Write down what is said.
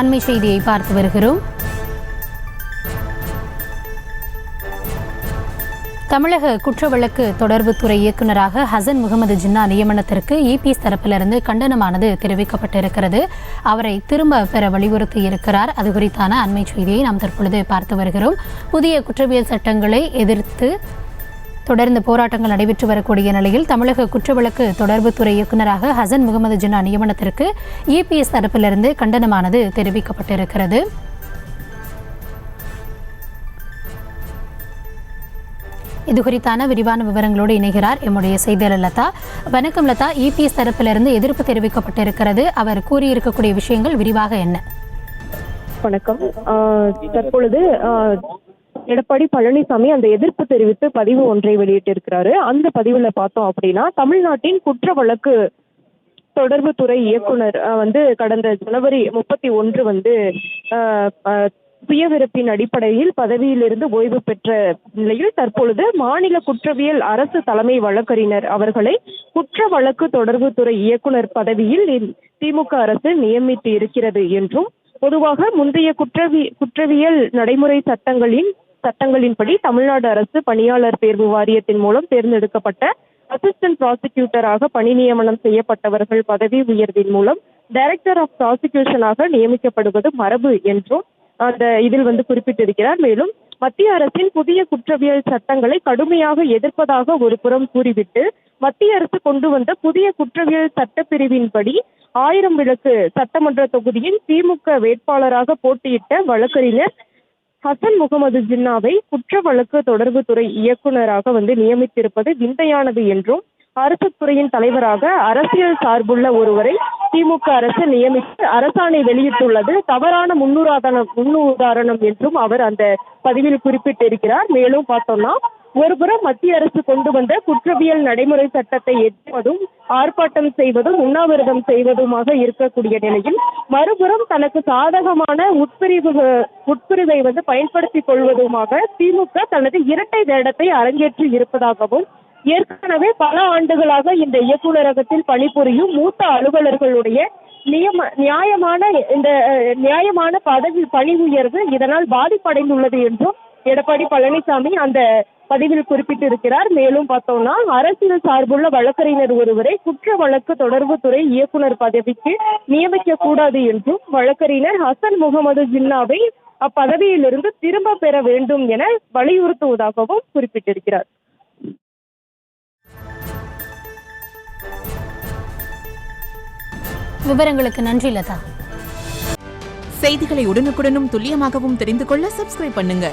அண்மை செய்தியை பார்த்து வருகிறோம். தமிழக குற்ற வழக்கு தொடர்புத்துறை இயக்குநராக ஹசன் முகமது ஜின்னா நியமனத்திற்கு இபிஎஸ் தரப்பிலிருந்து கண்டனமானது தெரிவிக்கப்பட்டிருக்கிறது. அவரை திரும்ப பெற வலியுறுத்தி இருக்கிறார். அது குறித்தான அண்மை செய்தியை நாம் தற்பொழுது பார்த்து வருகிறோம். புதிய குற்றவியல் சட்டங்களை எதிர்த்து தொடர்ந்து போராட்டங்கள் நடைபெற்று வரக்கூடிய நிலையில் தமிழக குற்றவழக்கு தொடர்புத்துறை இயக்குநராக ஹசன் முகமது ஜின்னா நியமனத்திற்கு இபிஎஸ் தரப்பிலிருந்து கண்டனமானது தெரிவிக்கப்பட்டிருக்கிறது. இது குறித்தான விரிவான விவரங்களோடு இணைகிறார் எம்முடைய செய்தியாளர் லதா. வணக்கம் லதா. இபிஎஸ் தரப்பிலிருந்து எதிர்ப்பு தெரிவிக்கப்பட்டிருக்கிறது. அவர் கூறியிருக்கக்கூடிய விஷயங்கள் விரிவாக என்ன? வணக்கம். தற்பொழுது எடப்பாடி பழனிசாமி அந்த எதிர்ப்பு தெரிவித்து பதிவு ஒன்றை வெளியிட்டிருக்கிறாரு. அந்த பதிவுல பார்த்தோம் அப்படின்னா, தமிழ்நாட்டின் குற்ற வழக்கு தொடர்புத்துறை இயக்குனர் கடந்த ஜனவரி 31 சுயவிருப்பின் அடிப்படையில் பதவியிலிருந்து ஓய்வு பெற்ற நிலையில் தற்பொழுது மாநில குற்றவியல் அரசு தலைமை வழக்கறிஞர் அவர்களை குற்ற வழக்கு தொடர்புத்துறை இயக்குனர் பதவியில் திமுக அரசு நியமித்து இருக்கிறது என்றும், பொதுவாக முந்தைய குற்றவியல் நடைமுறை சட்டங்களின்படி தமிழ்நாடு அரசு பணியாளர் தேர்வு வாரியத்தின் மூலம் தேர்ந்தெடுக்கப்பட்ட அசிஸ்டன்ட் ப்ராசிக்யூட்டராக பணி நியமனம் செய்யப்பட்டவர்கள் பதவி உயர்வின் மூலம் டைரக்டர் ஆஃப் ப்ராசிக்யூஷனாக நியமிக்கப்படுவது மரபு என்றும் அந்த இதில் குறிப்பிட்டிருக்கிறார். மேலும் மத்திய அரசின் புதிய குற்றவியல் சட்டங்களை கடுமையாக எதிர்ப்பதாக ஒரு புறம் கூறிவிட்டு, மத்திய அரசு கொண்டு வந்த புதிய குற்றவியல் சட்டப்பிரிவின்படி 1000 விளக்கு சட்டமன்ற தொகுதியில் திமுக வேட்பாளராக போட்டியிட்ட வழக்கறிஞர் ஹசன் முகமது ஜின்னாவை குற்ற வழக்கு தொடர்புத்துறை இயக்குநராக நியமித்திருப்பது விந்தையானது என்றும், அரசு துறையின் தலைவராக அரசியல் சார்புள்ள ஒருவரை திமுக அரசு நியமித்து அரசாணை வெளியிட்டுள்ளது தவறான முன்னுதாரணம் என்றும் அவர் அந்த பதிவில் குறிப்பிட்டிருக்கிறார். மேலும் பார்த்தோம்னா, ஒருபுறம் மத்திய அரசு கொண்டு வந்த குற்றவியல் நடைமுறை சட்டத்தை எதிர்ப்பதும் ஆர்ப்பாட்டம் செய்வதும் உண்ணாவிரதம் செய்வதுமாக இருக்கக்கூடிய நிலையில், மறுபுறம் தனக்கு சாதகமான உட்பிரிவை பயன்படுத்திக் கொள்வதுமாக திமுக தனது இரட்டை வேடத்தை அரங்கேற்றி இருப்பதாகவும், ஏற்கனவே பல ஆண்டுகளாக இந்த இயக்குநரகத்தில் பணிபுரியும் மூத்த அலுவலர்களுடைய நியாயமான பணி உயர்வு இதனால் பாதிப்படைந்துள்ளது என்றும் எடப்பாடி பழனிசாமி அந்த பதிவில் குறிப்பிட்டிருக்கிறார். மேலும் பார்த்தோம்னா, அரசியல் சார்புள்ள வழக்கறிஞர் ஒருவரை குற்ற வழக்கு தொடர்புத்துறை இயக்குனர் பதவிக்கு நியமிக்க கூடாது என்றும், வழக்கறிஞர் ஹசன் முகமது ஜின்னாவை அப்பதவியிலிருந்து திரும்ப பெற வேண்டும் என வலியுறுத்துவதாகவும் குறிப்பிட்டிருக்கிறார். விவரங்களுக்கு நன்றி லதா. செய்திகளை உடனுக்குடனும் துல்லியமாகவும் தெரிந்து கொள்ள சப்ஸ்கிரைப் பண்ணுங்க.